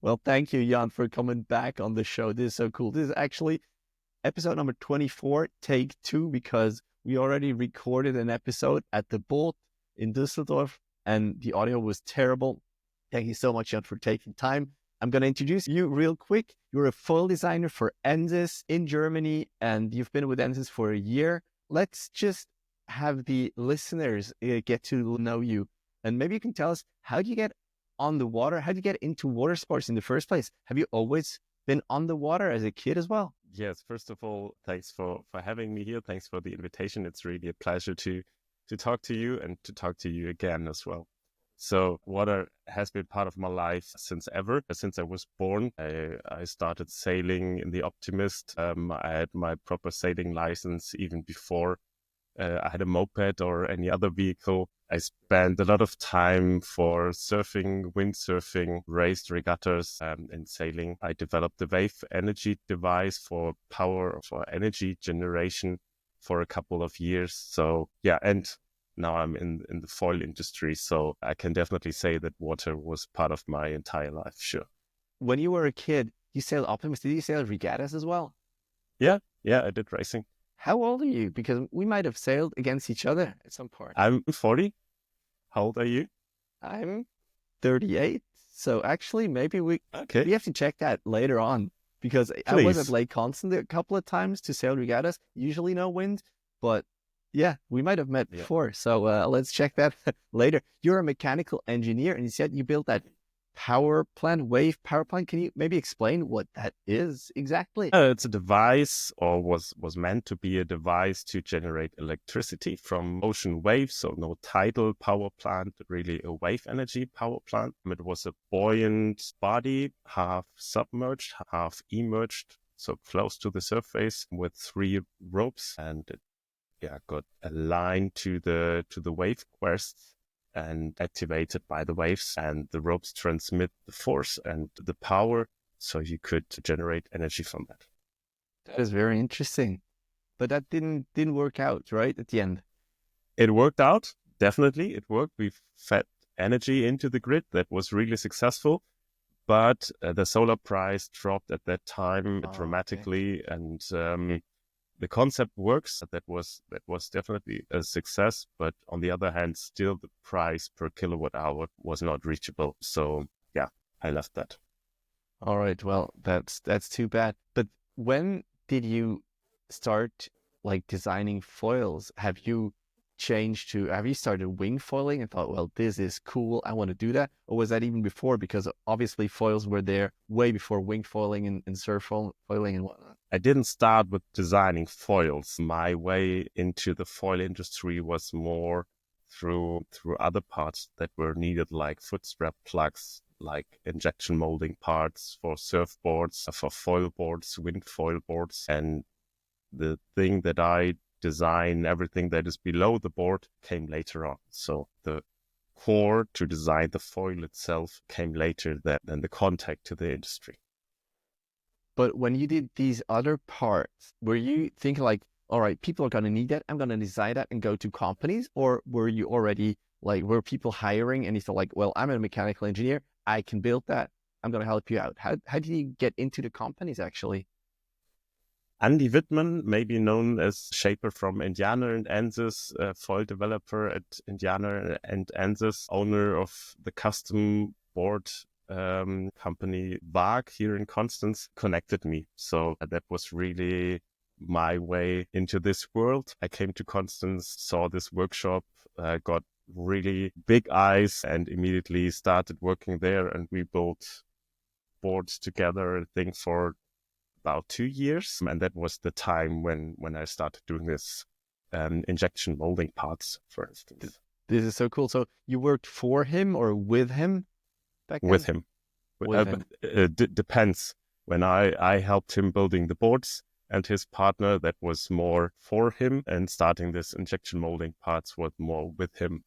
Well, thank you, Jan, for coming back on the show. This is so cool. This is actually episode number 24, take two, because we already recorded an episode at the Bolt in Düsseldorf and the audio was terrible. Thank you so much, Jan, for taking time. I'm going to introduce you real quick. You're a foil designer for Ensis in Germany, and you've been with Ensis for a year. Let's just have the listeners get to know you. And maybe you can tell us, how do you get on the water? How do you get into water sports in the first place? Have you always been on the water as a kid as well? Yes, first of all, thanks for having me here. Thanks for the invitation. It's really a pleasure to talk to you and to talk to you again as well. So water has been part of my life since ever. Since I was born, I started sailing in the Optimist. I had my proper sailing license even before I had a moped or any other vehicle. I spent a lot of time for surfing, windsurfing, raced regattas, and sailing. I developed the wave energy device for power, for energy generation for a couple of years. So yeah, and now I'm in the foil industry. So I can definitely say that water was part of my entire life, sure. When you were a kid, you sailed Optimist. Did you sail regattas as well? Yeah, I did racing. How old are you? Because we might have sailed against each other at some point. I'm 40. How old are you? I'm 38. So actually, maybe we have to check that later on, because I was at Lake Constance a couple of times to sail regattas. Usually no wind, but yeah, we might have met before. So let's check that later. You're a mechanical engineer, and you said you built that wave power plant. Can you maybe explain what that is exactly? It's a device, or was meant to be a device to generate electricity from ocean waves. So no tidal power plant, really a wave energy power plant. It was a buoyant body, half submerged, half emerged, so close to the surface, with 3 ropes, and it got aligned to the wave crests and activated by the waves, and the ropes transmit the force and the power, so you could generate energy from that. That is very interesting. But that didn't work out, right, at the end? It worked out, definitely. It worked. We fed energy into the grid. That was really successful. But the solar price dropped at that time dramatically, and the concept works. That was definitely a success, but on the other hand, still the price per kilowatt hour was not reachable. So yeah, I left that. All right. Well, that's too bad. But when did you start designing foils? Have you started wing foiling and thought, well, this is cool, I want to do that? Or was that even before? Because obviously foils were there way before wing foiling and surf foiling and whatnot. I didn't start with designing foils. My way into the foil industry was more through other parts that were needed, like foot strap plugs, like injection molding parts for surfboards, for foil boards, wind foil boards. And the thing that I design, everything that is below the board, came later on. So the core to design the foil itself came later than the contact to the industry. But when you did these other parts, were you thinking all right, people are going to need that, I'm going to design that and go to companies? Or were you already were people hiring and you thought well, I'm a mechanical engineer, I can build that, I'm going to help you out? How did you get into the companies actually? Andy Wittmann, maybe known as Shaper from Indiana and Ensis, foil developer at Indiana and Ensis, owner of the custom board company VAG here in Constance, connected me. So that was really my way into this world. I came to Constance, saw this workshop, got really big eyes, and immediately started working there. And we built boards together, I think, for about 2 years. And that was the time when I started doing this injection molding parts, for instance. This is so cool. So you worked for him or with him back then? With him. It depends. When I helped him building the boards, and his partner, that was more for him, and starting this injection molding parts was more with him.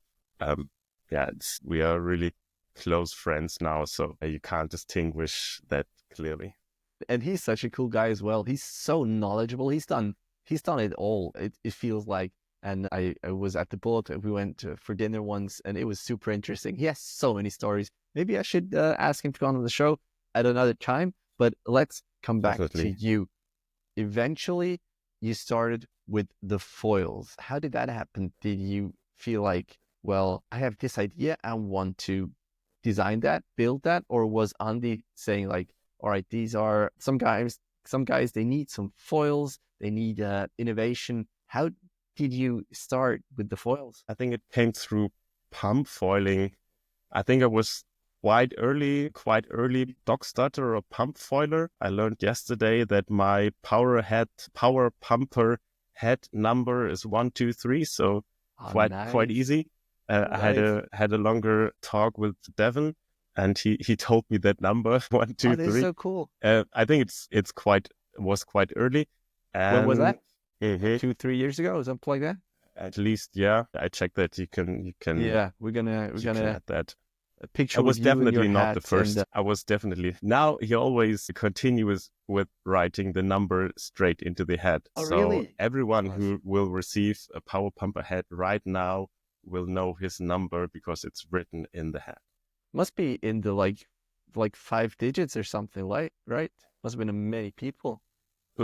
We are really close friends now, so you can't distinguish that clearly. And he's such a cool guy as well. He's so knowledgeable. He's done it all. It feels like. And I was at the Boat. We went for dinner once, and it was super interesting. He has so many stories. Maybe I should ask him to go on the show. at another time. But let's come back Definitely. to you. Eventually, you started with the foils. How did that happen? Did you feel like, well, I have this idea, I want to design that, build that, or was Andy saying like, all right, these are some guys, they need some foils, they need innovation. How did you start with the foils? I think it came through pump foiling. I think I was quite early dog starter or pump foiler. I learned yesterday that my power pumper head number is 123, so Oh, quite nice. easy. I had a longer talk with Devin, and he told me that number one Oh, two this is three. so cool. I think was quite early. When was that? Mhm. 2-3 years ago, or something like that? At least, yeah. I checked that you can Yeah, we're gonna add that. a I picture with was you in your definitely not hat the and first. I was definitely now he always continues with writing the number straight into the head. oh, So really? everyone Nice. who will receive a power pumper head right now will know his number because it's written in the head. Must be in the like 5 digits or something, like, right? Must have been many people.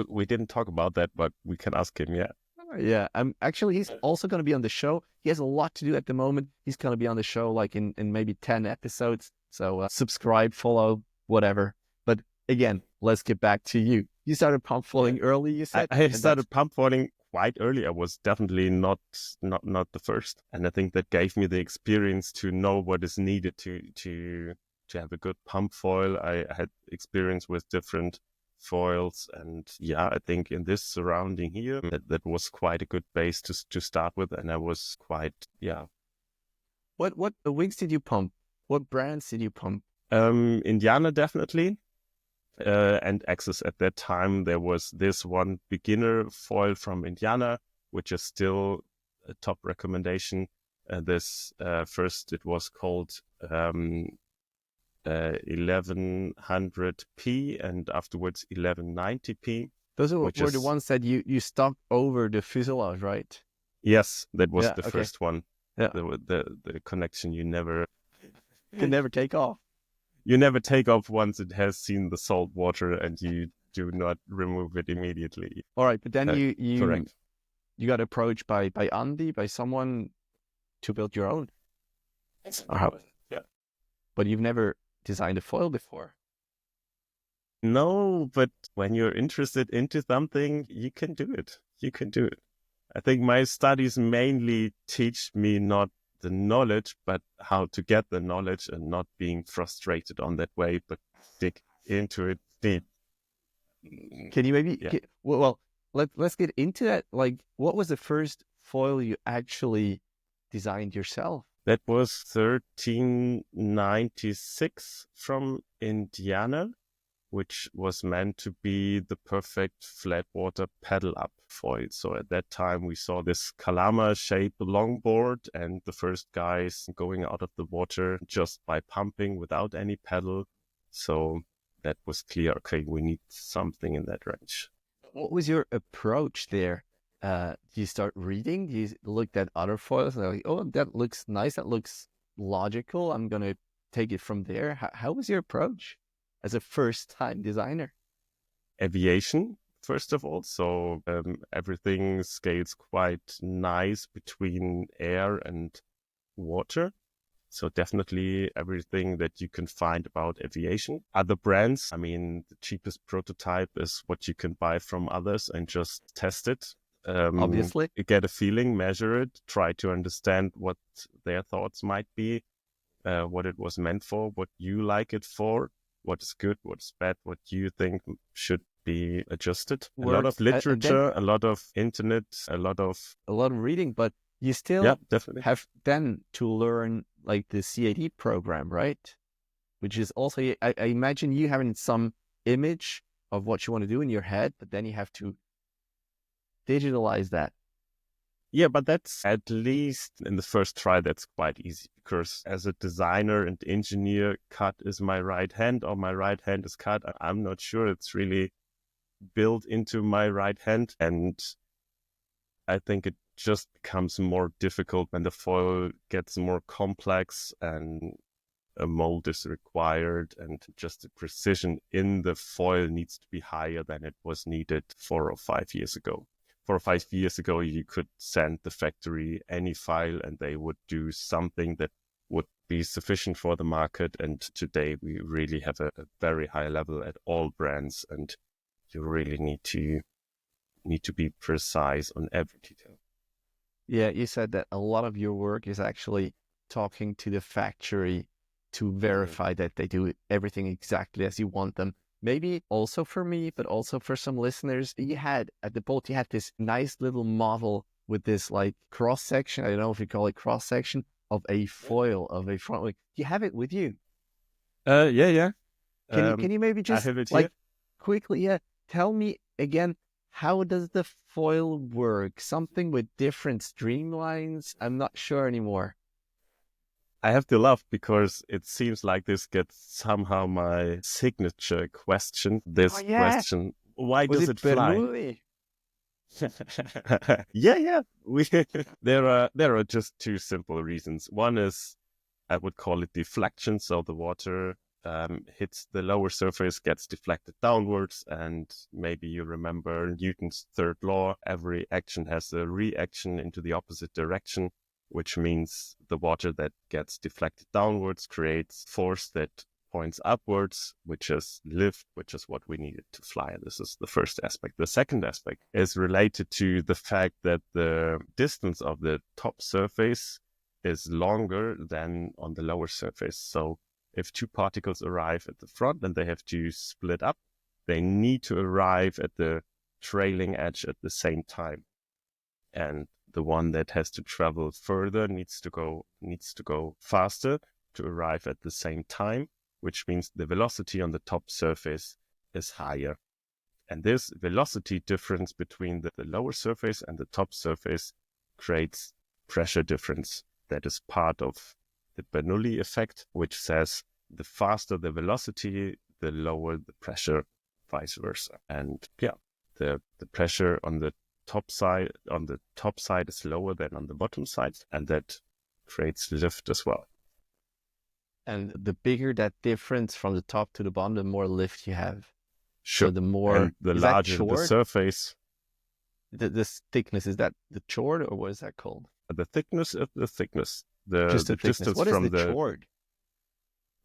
We didn't talk about that, but we can ask him. Yeah. Yeah, actually he's also going to be on the show. He has a lot to do at the moment. He's going to be on the show like in maybe 10 episodes. So subscribe, follow, whatever. But again, let's get back to you. You started pump foiling early, you said. I started pump foiling quite early. I was definitely not the first, and I think that gave me the experience to know what is needed to have a good pump foil. I had experience with different foils, and yeah, I think in this surrounding here, that was quite a good base to start with, and I was quite What wigs did you pump? What brands did you pump? Indiana definitely. And Ensis at that time. There was this one beginner foil from Indiana, which is still a top recommendation. This first, it was called 1100p and afterwards 1190p. Those were the ones that you stuck over the fuselage, right? Yes, that was Yeah, the okay. first one. Yeah. The connection you never Can never take off. You never take off once it has seen the salt water, and you do not remove it immediately. All right, but then Correct. you got approached by Andy, by someone to build your own. Yeah. But you've never designed a foil before. No, but when you're interested into something, you can do it. You can do it. I think my studies mainly teach me not the knowledge, but how to get the knowledge and not being frustrated on that way, but dig into it deep. Can you maybe, well, let's get into that. Like, what was the first foil you actually designed yourself? That was 1396 from Indiana, which was meant to be the perfect flat water paddle up foil. So at that time, we saw this Kalama-shaped longboard and the first guys going out of the water just by pumping without any paddle. So that was clear. Okay, we need something in that range. What was your approach there? Do you start reading? Do you look at other foils and like, oh, that looks nice. That looks logical. I'm going to take it from there. How was your approach as a first-time designer? Aviation, first of all. So everything scales quite nice between air and water. So definitely everything that you can find about aviation. Other brands, I mean, the cheapest prototype is what you can buy from others and just test it. Obviously. Get a feeling, measure it, try to understand what their thoughts might be, what it was meant for, what you like it for, what is good, what is bad, what you think should be adjusted. A lot of literature, a lot of internet, a lot of reading, but you still definitely have then to learn like the CAD program, right? Which is also, I imagine you having some image of what you want to do in your head, but then you have to digitalize that. Yeah, but that's at least in the first try, that's quite easy because as a designer and engineer, cut is my right hand or my right hand is cut. I'm not sure it's really built into my right hand. And I think it just becomes more difficult when the foil gets more complex and a mold is required, and just the precision in the foil needs to be higher than it was needed 4 or 5 years ago. 4 or 5 years ago, you could send the factory any file and they would do something that would be sufficient for the market. And today we really have a very high level at all brands, and you really need to be precise on every detail. Yeah, you said that a lot of your work is actually talking to the factory to verify that they do everything exactly as you want them. Maybe also for me, but also for some listeners, you had at the boat, you had this nice little model with this like cross section. I don't know if you call it cross section of a foil of a front wing. Do you have it with you? Yeah. Can you maybe I just have it like here. quickly, tell me again, how does the foil work? Something with different streamlines? I'm not sure anymore. I have to laugh because it seems like this gets somehow my signature question. Oh This yeah, question, why was does it it fly? Bernoulli? Yeah. There are just two simple reasons. One is, I would call it deflection. So the water hits the lower surface, gets deflected downwards. And maybe you remember Newton's third law. Every action has a reaction into the opposite direction, which means the water that gets deflected downwards creates force that points upwards, which is lift, which is what we needed to fly. And this is the first aspect. The second aspect is related to the fact that the distance of the top surface is longer than on the lower surface. So if two particles arrive at the front and they have to split up, they need to arrive at the trailing edge at the same time. And the one that has to travel further needs to go faster to arrive at the same time, which means the velocity on the top surface is higher. And this velocity difference between the lower surface and the top surface creates pressure difference. That is part of the Bernoulli effect, which says the faster the velocity, the lower the pressure, vice versa. And yeah, the pressure on the top side is lower than on the bottom side, and that creates lift as well. And the bigger that difference from the top to the bottom, the more lift you have. Sure. So the more, and the is that larger the chord? surface, This thickness, is that the chord or what is that called? the thickness of the thickness, Just the thickness. distance What is from the chord?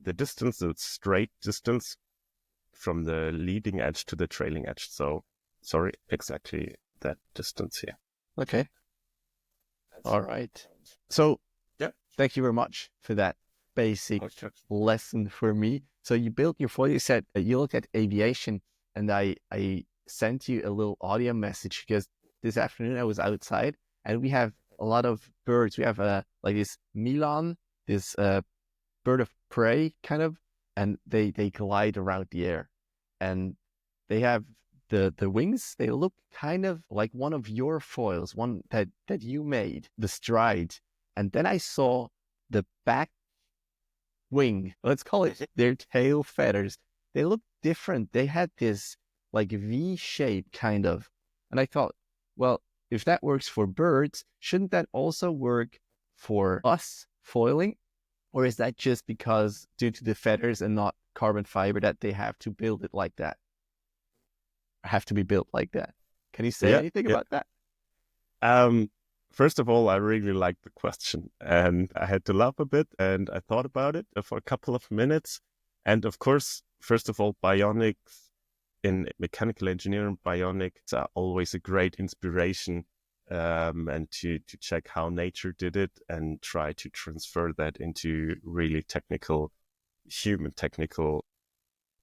the distance, the straight distance from the leading edge to the trailing edge. So, sorry, exactly that distance here. Okay. All right. So, Yeah. thank you very much for that basic lesson for me. So you built your foil, you said you looked at aviation, and I sent you a little audio message because this afternoon I was outside and we have a lot of birds. We have like this Milan, this bird of prey kind of, and they glide around the air, and they have the wings. They look kind of like one of your foils, one that you made, the stride. And then I saw the back wing, let's call it their tail feathers. They look different. They had this like V shape kind of. And I thought, well, if that works for birds, shouldn't that also work for us foiling? Or is that just because due to the feathers and not carbon fiber that they have to build it like that? Have to be built like that? Can you say anything about that? First of all, I really liked the question, and I had to laugh a bit, and I thought about it for a couple of minutes. And of course, first of all, Bionics, in mechanical engineering, Bionics are always a great inspiration, and to check how nature did it and try to transfer that into really human technical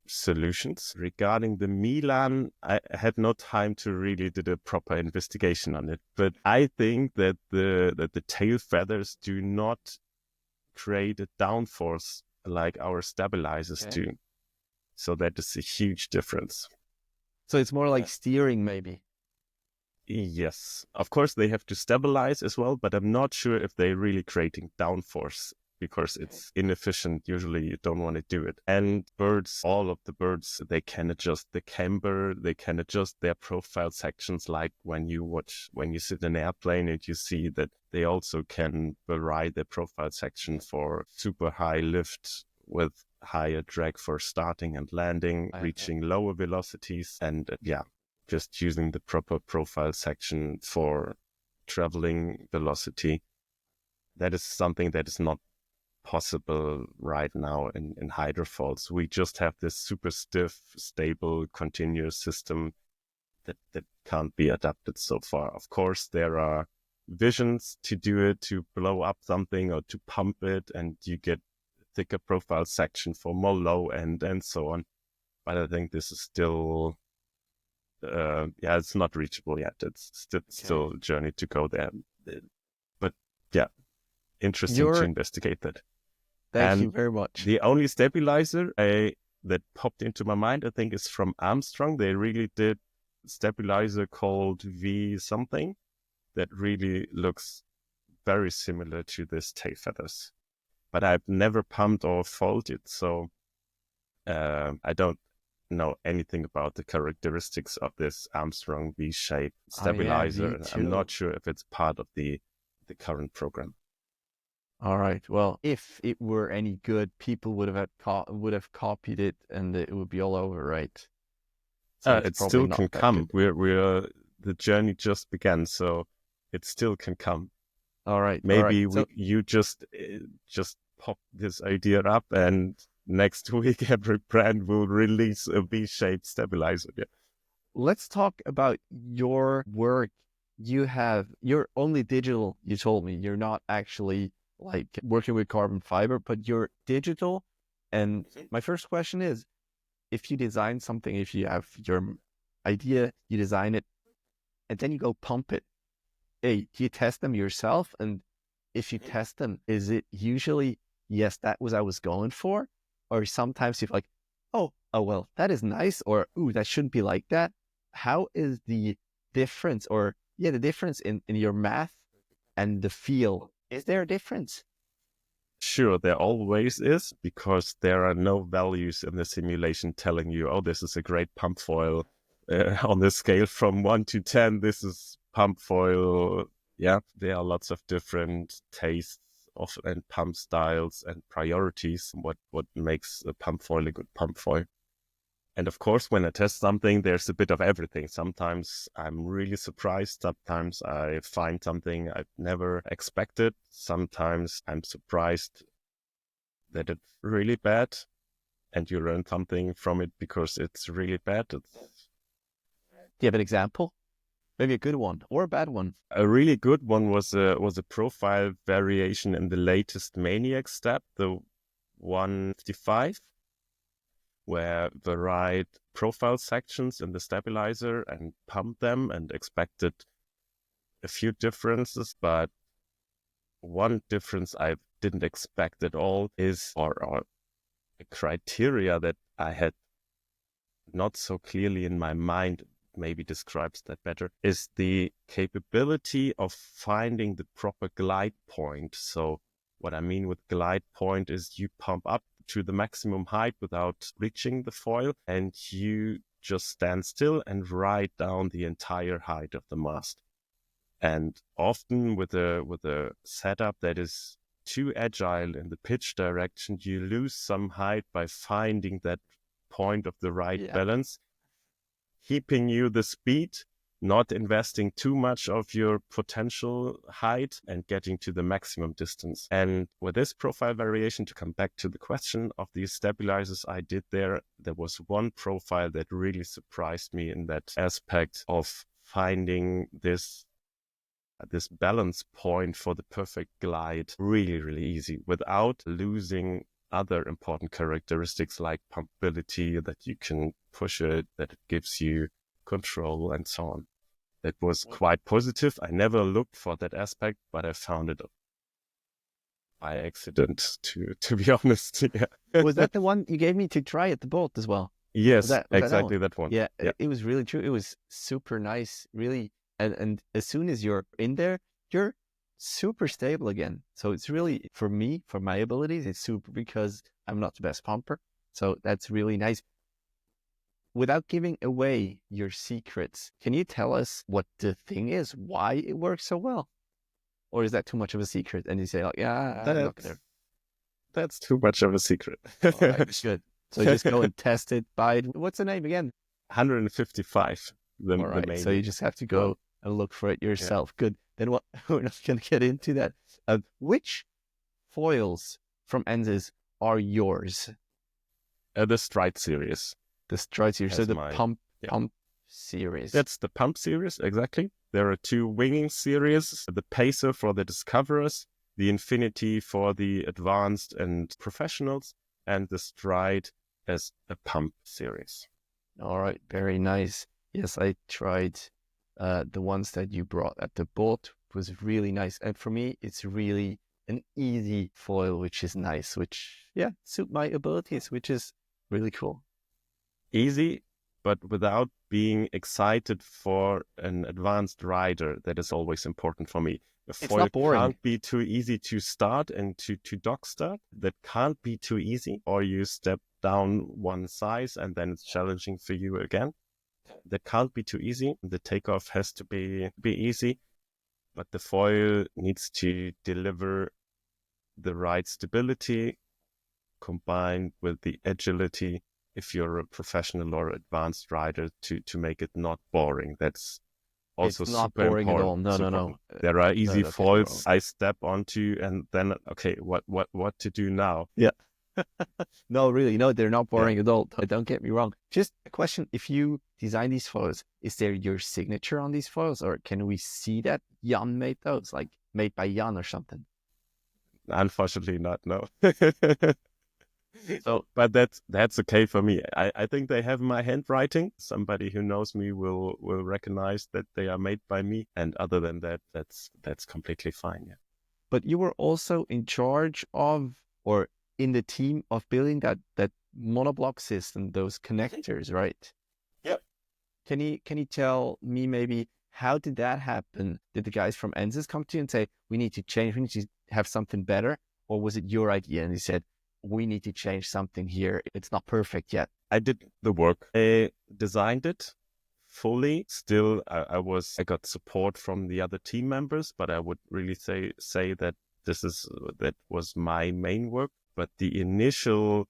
solutions. Regarding the Milan, I had no time to really do a proper investigation on it, but I think that the tail feathers do not create a downforce like our stabilizers do. So that is a huge difference. So it's more like steering maybe. Yes, of course they have to stabilize as well, but I'm not sure if they're really creating downforce, because it's inefficient. Usually you don't want to do it. And birds, all of the birds, they can adjust the camber, they can adjust their profile sections. Like when you sit in an airplane and you see that they also can vary their profile section for super high lift with higher drag for starting and landing, reaching lower velocities, and just using the proper profile section for traveling velocity. That is something that is not possible right now in hydrofoils. We just have this super stiff, stable, continuous system that can't be adapted so far. Of course, there are visions to do it, to blow up something or to pump it, and you get thicker profile section for more low end and so on. But I think this is still, it's not reachable yet. It's still a journey to go there. But yeah, interesting to investigate that. Thank you very much. The only stabilizer that popped into my mind, I think, is from Armstrong. They really did stabilizer called V something that really looks very similar to this tail feathers. But I've never pumped or folded it, so I don't know anything about the characteristics of this Armstrong V-shape stabilizer. I'm not sure if it's part of the current program. All right. Well, if it were any good, people would have copied it, and it would be all over, right? So it still can come. We're the journey just began, so it still can come. All right. Maybe you just pop this idea up, and next week every brand will release a V-shaped stabilizer. Yeah. Let's talk about your work. You're only digital. You told me you're not actually like working with carbon fiber, but you're digital. And my first question is, if you design something, if you have your idea, you design it, and then you go pump it, do you test them yourself? And if you test them, is it usually, yes, that was I was going for? Or sometimes you're like, oh, well, that is nice. Or, ooh, that shouldn't be like that. How is the difference the difference in your math and the feel? Is there a difference? Sure, there always is, because there are no values in the simulation telling you, oh, this is a great pump foil. On the scale from 1 to 10, this is pump foil. Yeah, there are lots of different tastes and pump styles and priorities. What makes a pump foil a good pump foil? And of course, when I test something, there's a bit of everything. Sometimes I'm really surprised. Sometimes I find something I've never expected. Sometimes I'm surprised that it's really bad, and you learn something from it because it's really bad. Do you have an example? Maybe a good one or a bad one? A really good one was a profile variation in the latest Maniac step, the 155. Where varied profile sections in the stabilizer and pumped them and expected a few differences, but one difference I didn't expect at all is, or a criteria that I had not so clearly in my mind, maybe describes that better, is the capability of finding the proper glide point. So what I mean with glide point is you pump up to the maximum height without reaching the foil, and you just stand still and ride down the entire height of the mast. And often with a setup that is too agile in the pitch direction, you lose some height by finding that point of the right balance, keeping you the speed, not investing too much of your potential height, and getting to the maximum distance. And with this profile variation, to come back to the question of these stabilizers I did there was one profile that really surprised me in that aspect of finding this balance point for the perfect glide really, really easy without losing other important characteristics like pumpability, that you can push it, that it gives you control, and so on. That was quite positive. I never looked for that aspect, but I found it by accident, to be honest. Yeah. Was that the one you gave me to try at the boat as well? Yes, exactly that one. Yeah, it was really true. It was super nice, really. And as soon as you're in there, you're super stable again. So it's really, for me, for my abilities, it's super, because I'm not the best pumper. So that's really nice. Without giving away your secrets, can you tell us what the thing is, why it works so well? Or is that too much of a secret? And you say, like, yeah, I'm not there. That's too much of a secret. All right, good. So just go and test it, buy it. What's the name again? 155. All The right, main so you just have to go and look for it yourself. Good. Then what? We're not going to get into that. Which foils from Ensis are yours? The Stride series. The Stride series, so That's the mine. pump series. That's the Pump series, exactly. There are two winging series, the Pacer for the discoverers, the Infinity for the advanced and professionals, and the Stride as a Pump series. All right, very nice. Yes, I tried the ones that you brought at the boat. It was really nice. And for me, it's really an easy foil, which is nice, which, yeah, suit my abilities, which is really cool. Easy, but without being excited for an advanced rider. That is always important for me. A It's foil not boring. can't be too easy to start and to dock start. That can't be too easy, or you step down one size and then it's challenging for you again. That can't be too easy. The takeoff has to be easy, but the foil needs to deliver the right stability combined with the agility if you're a professional or advanced rider to make it not boring. That's also It's not super boring at all. important. No, Super no, no. important. There are easy don't get me wrong. foils I step onto and then, okay, what to do now? Yeah. No, really, no, they're not boring at all. Don't get me wrong. Just a question. If you design these foils, is there your signature on these foils, or can we see that Jan made those, like made by Jan or something? Unfortunately not, no. So, but that's okay for me. I think they have my handwriting. Somebody who knows me will recognize that they are made by me. And other than that, that's completely fine. Yeah. but you were also in charge of, or in the team of building that monoblock system, those connectors, right? Yep. Can you tell me maybe how did that happen? Did the guys from Ensis come to you and say, we need to change, we need to have something better? Or was it your idea and he said, we need to change something here, it's not perfect yet? I did the work. I designed it fully. Still, I got support from the other team members, but I would really say that that was my main work. But the initial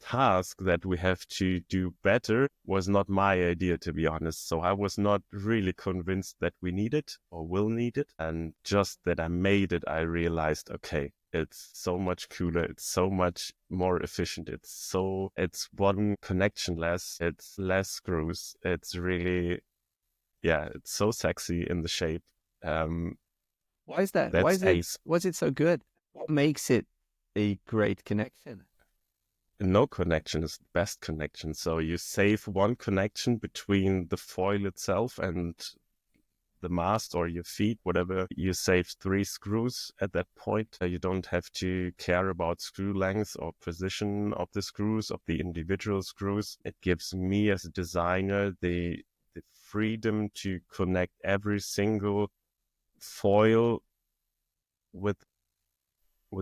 task that we have to do better was not my idea, to be honest. So I was not really convinced that we need it or will need it. And just that I made it, I realized, okay, it's so much cooler. It's so much more efficient. It's one connection less. It's less screws. It's really, it's so sexy in the shape. Why is that? That's ace. Why is it so good? What makes it a great connection? No connection is the best connection. So you save one connection between the foil itself and the mast or your feet, whatever. You save 3 screws at that point. You don't have to care about screw length or position of the screws, of the individual screws. It gives me as a designer the freedom to connect every single foil with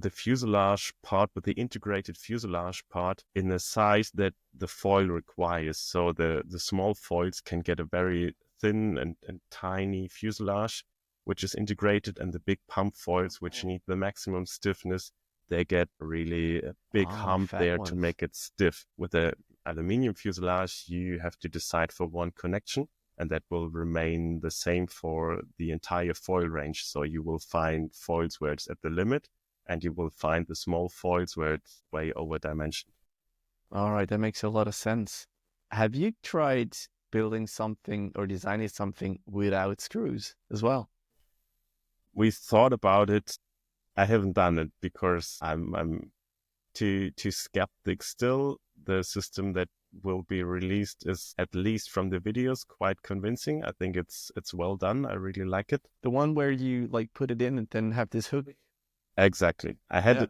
the fuselage part, with the integrated fuselage part in a size that the foil requires. So the small foils can get a very thin and tiny fuselage, which is integrated, and the big pump foils, which need the maximum stiffness, they get really a big hump there to make it stiff. With the aluminium fuselage, you have to decide for one connection, and that will remain the same for the entire foil range. So you will find foils where it's at the limit, and you will find the small foils where it's way over dimensioned. All right, that makes a lot of sense. Have you tried building something or designing something without screws as well? We thought about it. I haven't done it because I'm too skeptic still. The system that will be released is, at least from the videos, quite convincing. I think it's well done. I really like it. The one where you like put it in and then have this hook? Exactly. I had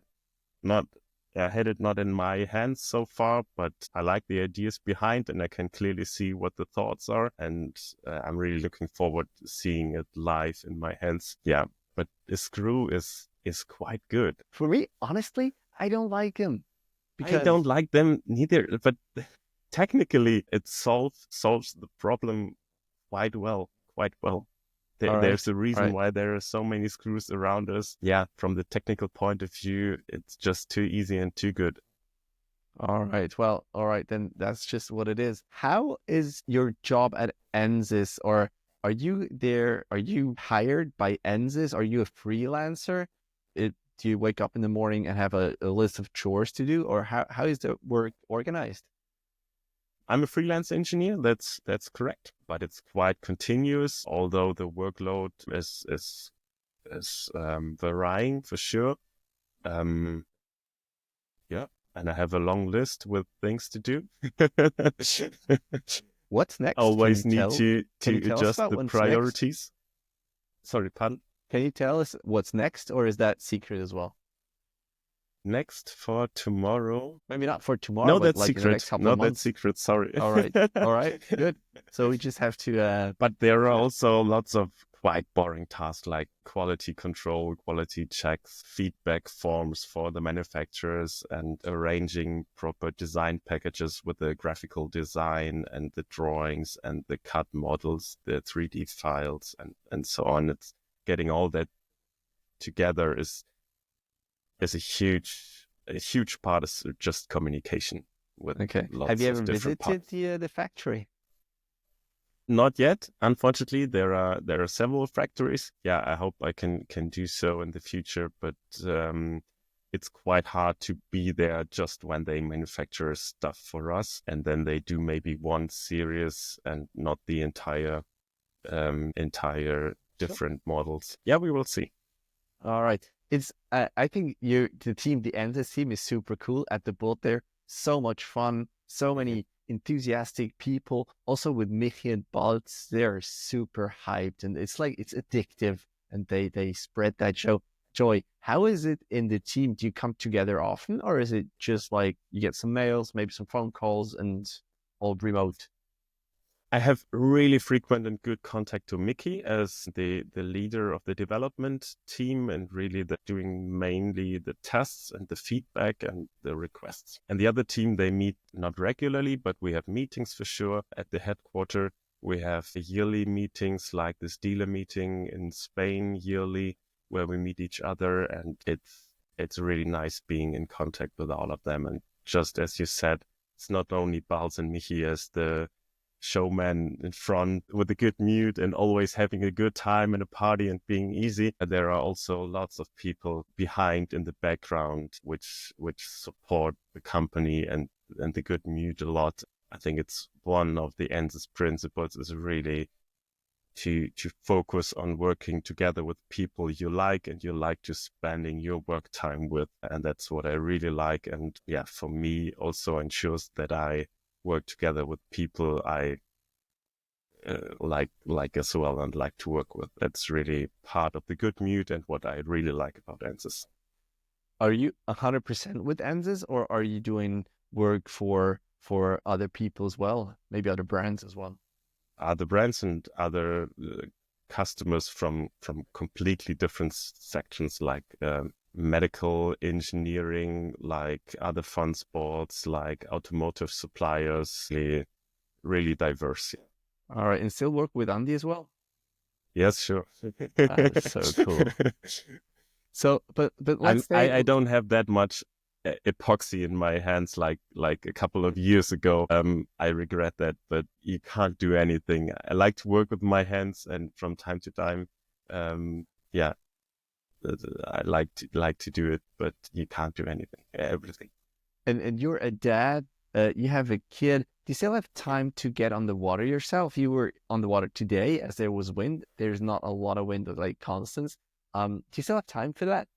it not in my hands so far, but I like the ideas behind, and I can clearly see what the thoughts are, and I'm really looking forward to seeing it live in my hands. Yeah, but the screw is quite good. For me, honestly, I don't like them. I don't like them neither, but technically it solves the problem quite well. All right. There's a reason why there are so many screws around us. Yeah, from the technical point of view, it's just too easy and too good. All right. Well, all right, then that's just what it is. How is your job at Ensis, or are you there? Are you hired by Ensis? Are you a freelancer? Do you wake up in the morning and have a list of chores to do, or how is the work organized? I'm a freelance engineer. That's correct, but it's quite continuous. Although the workload is varying for sure. Yeah, and I have a long list with things to do. What's next? Always need to tell us adjust about the what's priorities. Sorry, pardon. Can you tell us what's next, or is that secret as well? Next for tomorrow. Maybe not for tomorrow, No, but that's like in the secret. next couple No, of that's months. secret. Sorry. All right. All right. Good. So we just have to. But there are also lots of quite boring tasks like quality control, quality checks, feedback forms for the manufacturers, and arranging proper design packages with the graphical design and the drawings and the CAD models, the 3D files, and so on. It's getting all that together is a huge part of just communication with Okay. lots Have you of ever different visited parts. the factory? Not yet, unfortunately. There are several factories. Yeah, I hope I can do so in the future, but it's quite hard to be there just when they manufacture stuff for us, and then they do maybe one series and not the entire different models. Yeah, we will see. All right. It's I think the Ensis team is super cool at the boat there. So much fun. So many enthusiastic people. Also with Michi and Baltz, they're super hyped, and it's addictive, and they spread that joy. How is it in the team? Do you come together often, or is it just like you get some mails, maybe some phone calls, and all remote? I have really frequent and good contact to Mickey as the leader of the development team, and really doing mainly the tests and the feedback and the requests. And the other team, they meet not regularly, but we have meetings for sure at the headquarters. We have yearly meetings like this dealer meeting in Spain yearly, where we meet each other, and it's really nice being in contact with all of them. And just as you said, it's not only Balz and Michi as the showman in front with a good mood and always having a good time and a party and being easy. There are also lots of people behind in the background which support the company and the good mood a lot. I think it's one of the Ensis principles is really to focus on working together with people you like and you like to spending your work time with. And that's what I really like. And yeah, for me also ensures that I work together with people I like as well and like to work with. That's really part of the good mood and what I really like about Ensis. Are you 100% with Ensis, or are you doing work for other people as well, maybe other brands as well? Other brands and other customers from completely different sections, like medical engineering, like other fun sports, like automotive suppliers, really diverse. All right, and still work with Andy as well? Yes, sure. That's so cool. So, but let's say I don't have that much epoxy in my hands like a couple of years ago. I regret that, but you can't do anything. I like to work with my hands, and from time to time, yeah, I like to do it, but you can't do anything, everything. And you're a dad. You have a kid. Do you still have time to get on the water yourself? You were on the water today as there was wind. There's not a lot of wind at Lake Constance. Do you still have time for that?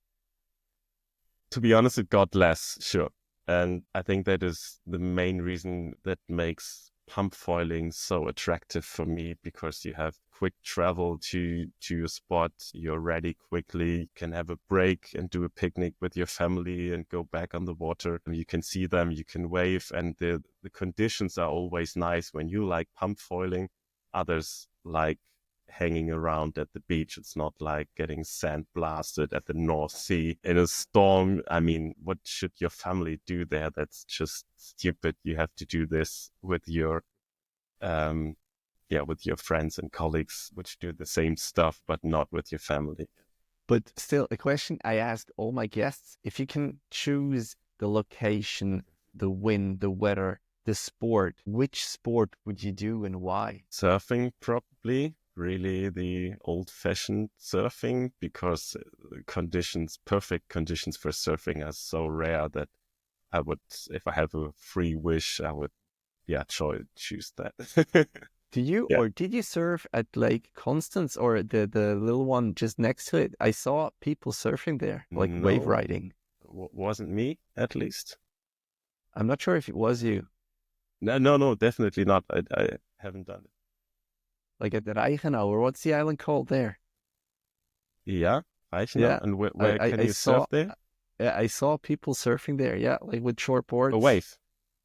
To be honest, it got less, sure. And I think that is the main reason that makes pump foiling so attractive for me, because you have quick travel to a spot, you're ready quickly, you can have a break and do a picnic with your family and go back on the water. You can see them, you can wave, and the conditions are always nice when you like pump foiling. Others like hanging around at the beach. It's not like getting sand blasted at the North Sea in a storm. I mean, what should your family do there? That's just stupid. You have to do this with your with your friends and colleagues, which do the same stuff, but not with your family. But still, a question I ask all my guests, if you can choose the location, the wind, the weather, the sport, which sport would you do and why? Surfing, probably. Really the old-fashioned surfing, because perfect conditions for surfing are so rare that I would, if I have a free wish, I would, choose that. Do you Yeah. or did you surf at Lake Constance or the little one just next to it? I saw people surfing there, like wave No, riding. wasn't me, at least. I'm not sure if it was you. No, definitely not. I haven't done it. Like at the Reichenau, or what's the island called there? Yeah, Reichenau. Yeah, And where, I, where I, can I you surf saw there? I saw people surfing there. Yeah, like with short A boards. wave.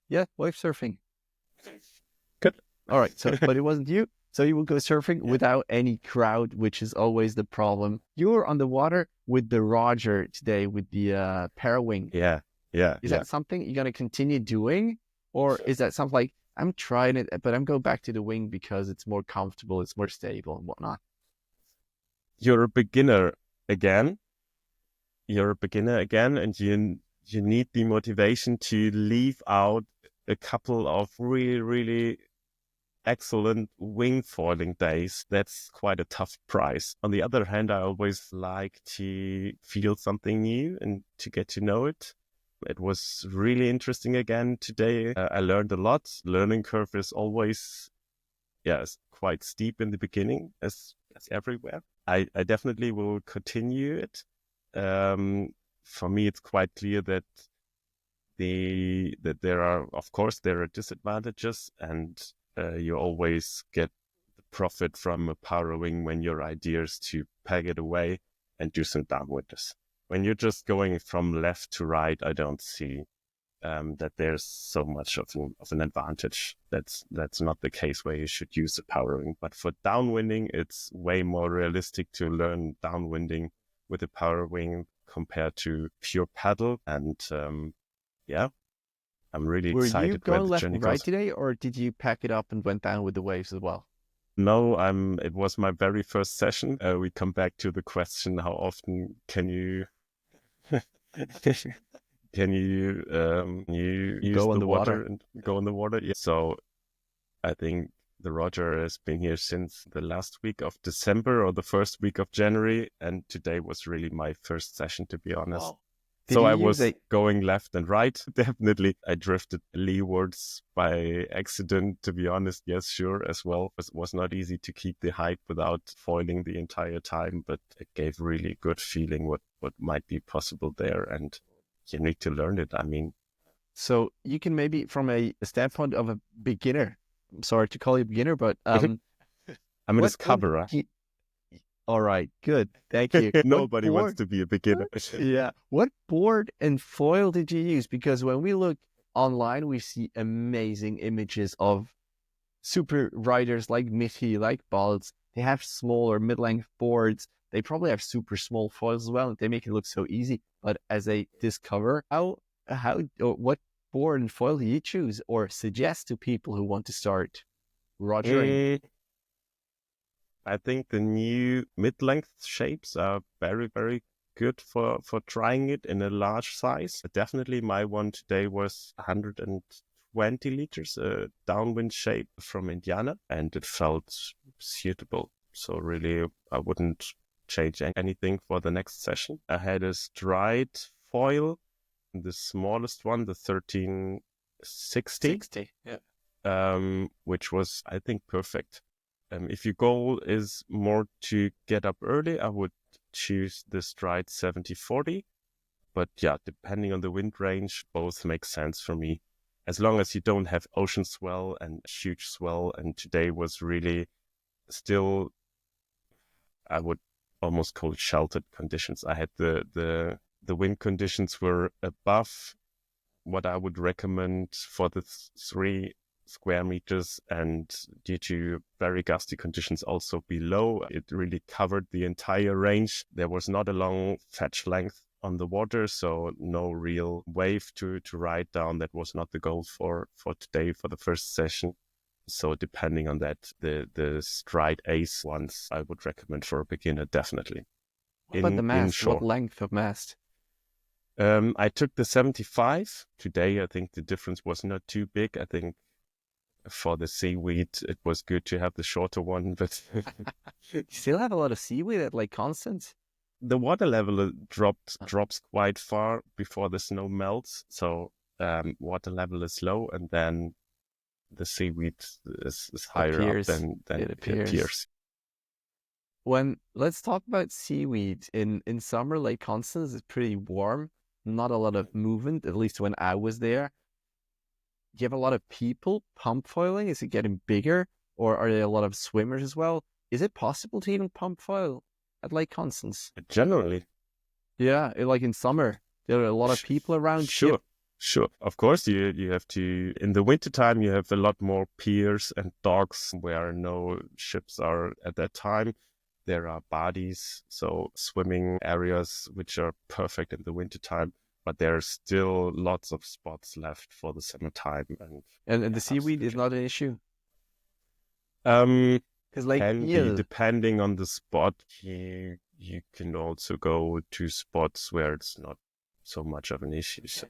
Yeah, wave surfing. Good. All right, so but it wasn't you. So you will go surfing Yeah. without any crowd, which is always the problem. You were on the water with the Roger today with the Parawing. Yeah. Is that something you're gonna continue doing, or is that something like I'm trying it, but I'm going back to the wing because it's more comfortable, it's more stable and whatnot? You're a beginner again. And you need the motivation to leave out a couple of really, really excellent wing foiling days. That's quite a tough price. On the other hand, I always like to feel something new and to get to know it. It was really interesting again today. I learned a lot. Learning curve is always, quite steep in the beginning, as everywhere. I definitely will continue it. For me, it's quite clear that there are disadvantages, and you always get the profit from a power wing when your idea is to peg it away and do some downwinders. When you're just going from left to right, I don't see that there's so much of an advantage. That's not the case where you should use the power wing. But for downwinding, it's way more realistic to learn downwinding with a power wing compared to pure paddle. And I'm really Were you excited where going the left journey and right goes. today, or did you pack it up and went down with the waves as well? No, it was my very first session. We come back to the question: how often can you you use Go on the the water water. and go in the water? Yeah. So I think the Roger has been here since the last week of December or the first week of January, and today was really my first session, to be honest. Wow. Did So you I use was going left and right. Definitely, I drifted leewards by accident, to be honest. Yes, sure, as well. It was not easy to keep the height without foiling the entire time, but it gave really good feeling what might be possible there, and you need to learn it. I mean, So you can maybe from a standpoint of a beginner, I'm sorry to call you a beginner, but I'm a what discoverer. all right, good. Thank you. What Nobody wants board? to be a beginner. Yeah. What board and foil did you use? Because when we look online, we see amazing images of super riders like Michi, like Balz. They have smaller mid-length boards. They probably have super small foils as well. They make it look so easy. But as a discover, or what board and foil do you choose or suggest to people who want to start rogering? I think the new mid-length shapes are very, very good for trying it in a large size. Definitely my one today was 120 liters, a downwind shape from Indiana, and it felt suitable. So really, I wouldn't change anything for the next session. I had a stride foil, the smallest one, the 1360. 60. Yeah. Which was, I think, perfect. If your goal is more to get up early, I would choose the Stride 7040. But yeah, depending on the wind range, both make sense for me. As long as you don't have ocean swell and huge swell, and today was really still, I would almost call it sheltered conditions. I had the wind conditions were above what I would recommend for the 3 square meters, and due to very gusty conditions also below, it really covered the entire range. There was not a long fetch length on the water, so no real wave to ride down. That was not the goal for today, for the first session. So depending on that, the straight ace ones I would recommend for a beginner, definitely. What about the mast? What Inshore. length of mast? I took the 75. Today, I think the difference was not too big. I think for the seaweed, it was good to have the shorter one, but You still have a lot of seaweed at Lake Constance? the water level drops quite far before the snow melts. So water level is low, and then the seaweed is higher up than It it appears. appears. Let's talk about seaweed. In summer, Lake Constance is pretty warm. Not a lot of movement, at least when I was there. Do you have a lot of people pump foiling? Is it getting bigger, or are there a lot of swimmers as well? Is it possible to even pump foil at Lake Constance? Generally, Yeah, like in summer, there are a lot of people around. sure. Sure. Of course, you have to, in the wintertime, you have a lot more piers and docks where no ships are at that time. There are bodies, so swimming areas, which are perfect in the wintertime, but there are still lots of spots left for the summertime. And the seaweed is not an issue. Um, Because like can be, eel, depending on the spot, you can also go to spots where it's not so much of an issue. So.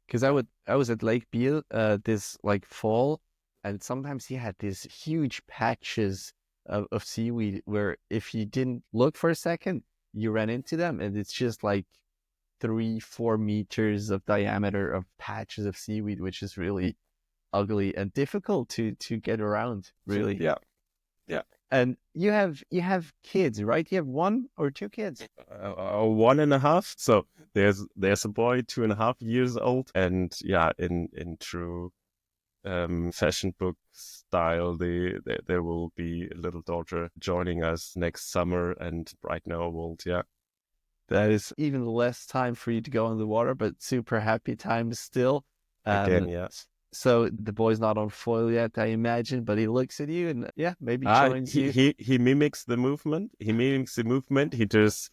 because I was at Lake Biel this like fall, and sometimes he had these huge patches of seaweed where if you didn't look for a second, you ran into them, and it's just like 3-4 meters of diameter of patches of seaweed, which is really ugly and difficult to get around, really. Yeah. Yeah. And you have kids, right? You have 1 or 2 kids. 1.5. So there's a boy 2.5 years old, and yeah, in true fashion book style, there will be a little daughter joining us next summer, and right now old. Yeah, That is even less time for you to go in the water, but super happy times still. again, yes. So the boy's not on foil yet, I imagine, but he looks at you and maybe joins you. He mimics the movement. He mimics the movement. He just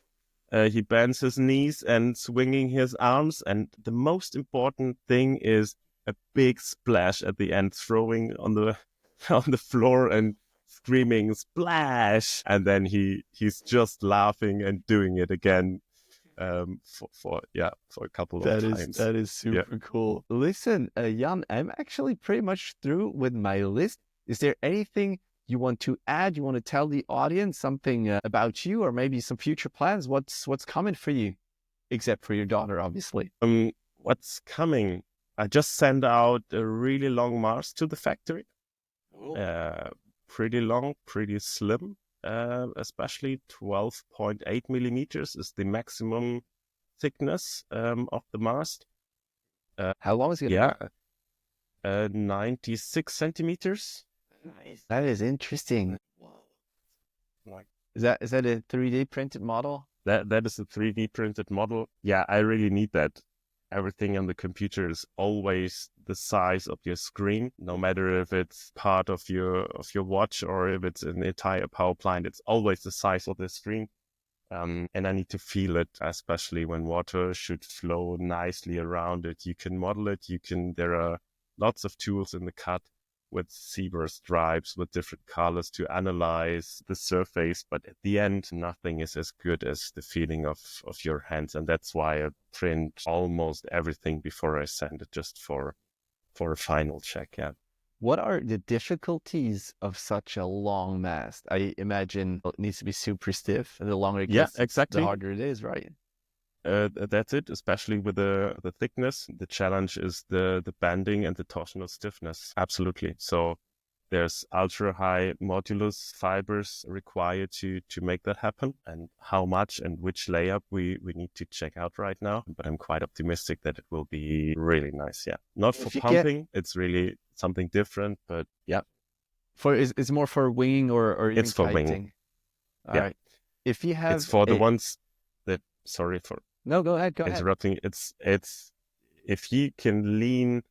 he bends his knees and swinging his arms. And the most important thing is a big splash at the end, throwing on the on the floor and screaming splash. And then he's just laughing and doing it again. For a couple of times. That is super cool. Listen, Jan, I'm actually pretty much through with my list. Is there anything you want to add? You want to tell the audience something about you, or maybe some future plans? What's coming for you, except for your daughter, obviously? What's coming? I just sent out a really long mast to the factory. Pretty long, pretty slim. Especially 12.8 millimeters is the maximum thickness of the mast. How long is it? Yeah, 96 centimeters. Nice. That is interesting. Is that a 3D printed model? That is a 3D printed model. Yeah, I really need that. Everything on the computer is always the size of your screen, no matter if it's part of your watch or if it's an entire power plant. It's always the size of the screen. And I need to feel it, especially when water should flow nicely around it. You can model it. There are lots of tools in the CAD with zebra stripes, with different colors to analyze the surface. But at the end, nothing is as good as the feeling of your hands. And that's why I print almost everything before I send it, just for a final check. Yeah. What are the difficulties of such a long mast? I imagine it needs to be super stiff, and the longer it gets, exactly. the harder it is, right? That's it, especially with the thickness. The challenge is the bending and the torsional stiffness. Absolutely. So there's ultra high modulus fibers required to make that happen, and how much and which layup we need to check out right now. But I'm quite optimistic that it will be really nice. Yeah, not for pumping. It's really something different, but yeah. It's more for winging or even it's for kiting. winging. All right. If you have, it's for the ones that. Sorry for. No, go ahead. Interrupting. It's if you can lean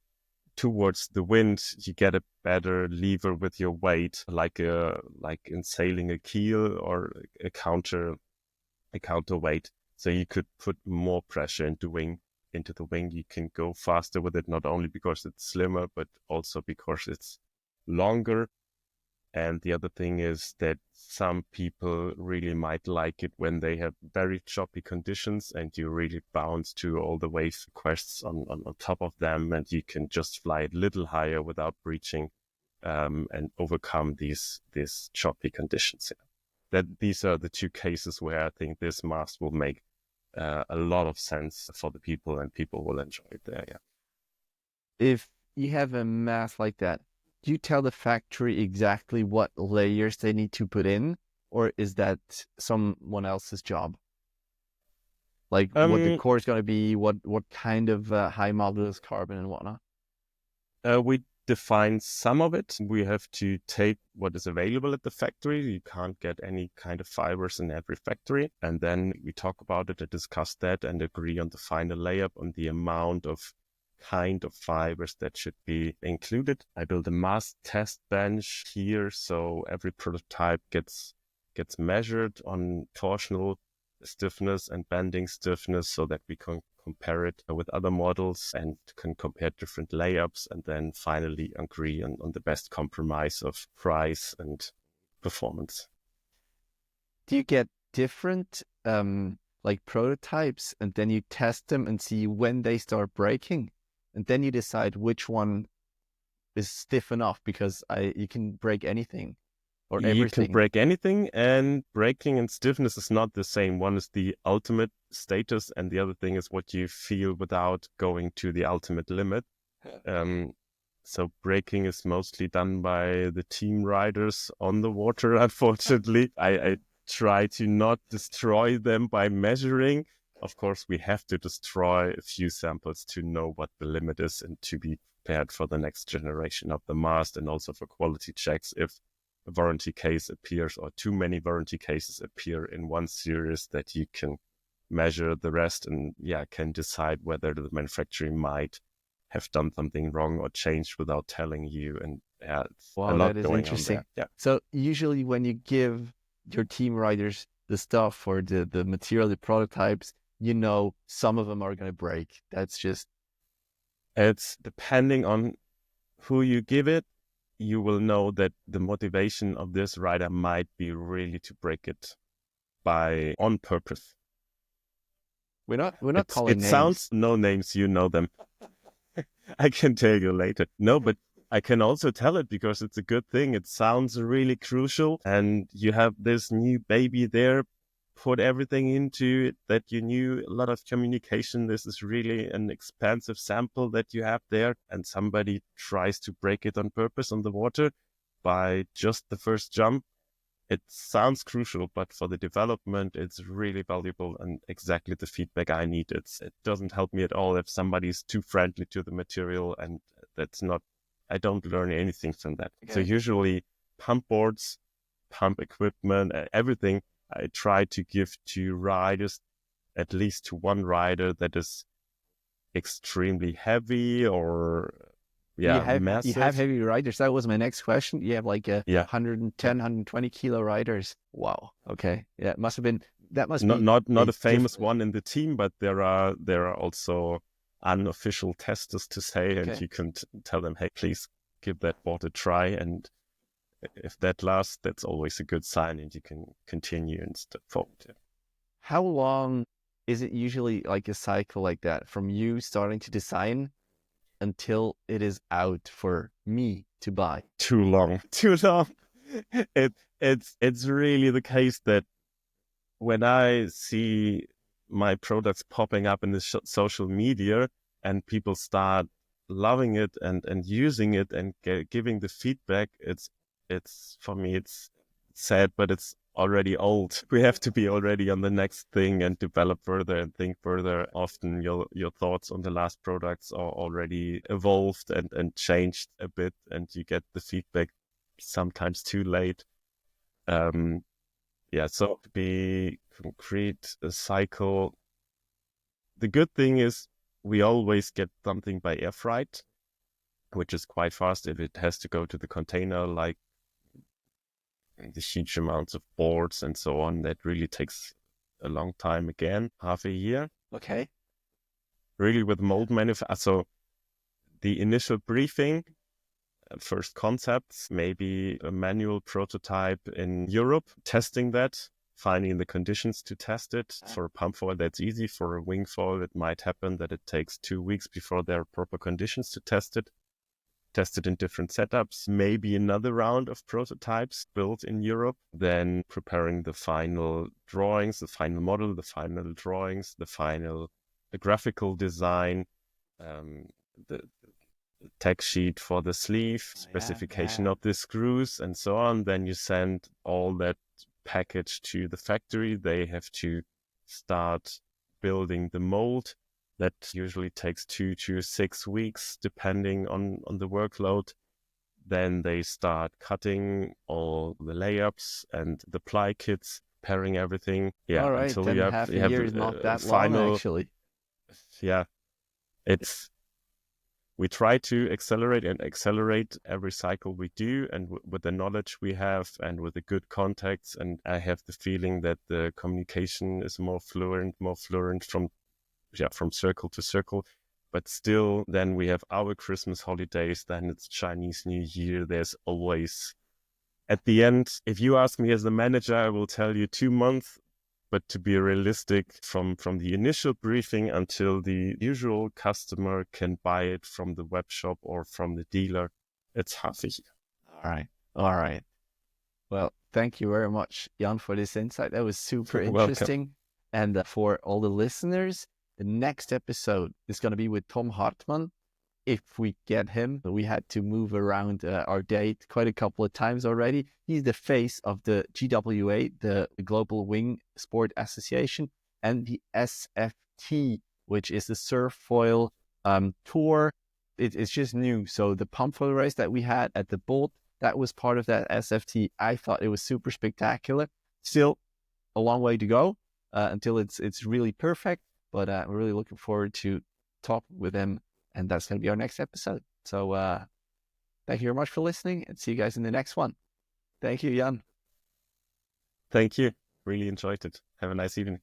towards the wind, you get a better lever with your weight, like in sailing a keel or a counterweight. So you could put more pressure into the wing. You can go faster with it, not only because it's slimmer, but also because it's longer. And the other thing is that some people really might like it when they have very choppy conditions and you really bounce to all the wave quests on top of them, and you can just fly a little higher without breaching and overcome these choppy conditions. These are the two cases where I think this mast will make a lot of sense for the people, and people will enjoy it there. Yeah. If you have a mast like that, do you tell the factory exactly what layers they need to put in, or is that someone else's job? Like what the core is going to be, what kind of high modulus carbon and whatnot? We define some of it. We have to take what is available at the factory. You can't get any kind of fibers in every factory. And then we talk about it and discuss that and agree on the final layup on the amount of kind of fibers that should be included. I build a mass test bench here, so every prototype gets measured on torsional stiffness and bending stiffness, so that we can compare it with other models and can compare different layups, and then finally agree on the best compromise of price and performance. Do you get different like prototypes, and then you test them and see when they start breaking? And then you decide which one is stiff enough, because you can break anything or everything. You can break anything, and breaking and stiffness is not the same. One is the ultimate status, and the other thing is what you feel without going to the ultimate limit. So breaking is mostly done by the team riders on the water, unfortunately. I try to not destroy them by measuring. Of course, we have to destroy a few samples to know what the limit is and to be prepared for the next generation of the mast, and also for quality checks if a warranty case appears or too many warranty cases appear in one series, that you can measure the rest and can decide whether the manufacturer might have done something wrong or changed without telling you. And wow, that is interesting. So usually when you give your team riders the stuff or the material, the prototypes, some of them are going to break. It's depending on who you give it. You will know that the motivation of this rider might be really to break it on purpose. We're not calling names. It sounds no names, you know them. I can tell you later. No, but I can also tell it because it's a good thing. It sounds really crucial, and you have this new baby there. Put everything into it that you knew, a lot of communication. This is really an expansive sample that you have there, and somebody tries to break it on purpose on the water by just the first jump. It sounds crucial, but for the development, it's really valuable and exactly the feedback I need. It doesn't help me at all if somebody's too friendly to the material, and I don't learn anything from that. Okay. So usually pump boards, pump equipment, everything, I try to give to riders, at least to one rider that is extremely heavy or massive. You have heavy riders. That was my next question. You have like 110, 120 kilo riders. Wow. Okay. Yeah, it must have been. That must be not a famous one in the team, but there are also unofficial testers to say, and you can tell them, hey, please give that board a try, and if that lasts, that's always a good sign, and you can continue and step forward. Yeah. How long is it usually, like a cycle like that, from you starting to design until it is out for me to buy? Too long. It's really the case that when I see my products popping up in the social media and people start loving it and using it and giving the feedback, it's for me, it's sad, but it's already old. We have to be already on the next thing and develop further and think further. Often your thoughts on the last products are already evolved and changed a bit, and you get the feedback sometimes too late. So to be concrete, a cycle. The good thing is we always get something by air freight, which is quite fast. If it has to go to the container, like the huge amounts of boards and so on, that really takes a long time, again, half a year. Okay. Really with mold manufacturing. So the initial briefing, first concepts, maybe a manual prototype in Europe, testing that, finding the conditions to test it. For a pump foil, that's easy. For a wing foil, it might happen that it takes 2 weeks before there are proper conditions to test it. Test it in different setups, maybe another round of prototypes built in Europe, then preparing the final drawings, the final model, the final drawings, the final graphical design, the tech sheet for the sleeve, specification of the screws, and so on. Then you send all that package to the factory. They have to start building the mold. That usually takes 2 to 6 weeks, depending on the workload. Then they start cutting all the layups and the ply kits, pairing everything. Yeah, All right, until then you half have a year is not that final. long, actually. Yeah, we try to accelerate every cycle we do, and with the knowledge we have and with the good contacts. And I have the feeling that the communication is more fluent from circle to circle. But still, then we have our Christmas holidays, then it's Chinese New Year. There's always, at the end, if you ask me as the manager, I will tell you 2 months. But to be realistic, from the initial briefing until the usual customer can buy it from the web shop or from the dealer, it's half a year. All right. Well, thank you very much, Jan, for this insight. That was super interesting. And for all the listeners, the next episode is going to be with Tom Hartmann. If we get him, we had to move around our date quite a couple of times already. He's the face of the GWA, the Global Wing Sport Association, and the SFT, which is the Surf Foil Tour. It's just new. So the pump foil race that we had at the Bolt, that was part of that SFT. I thought it was super spectacular. Still a long way to go until it's really perfect. But we're really looking forward to talk with him. And that's going to be our next episode. So thank you very much for listening, and see you guys in the next one. Thank you, Jan. Thank you. Really enjoyed it. Have a nice evening.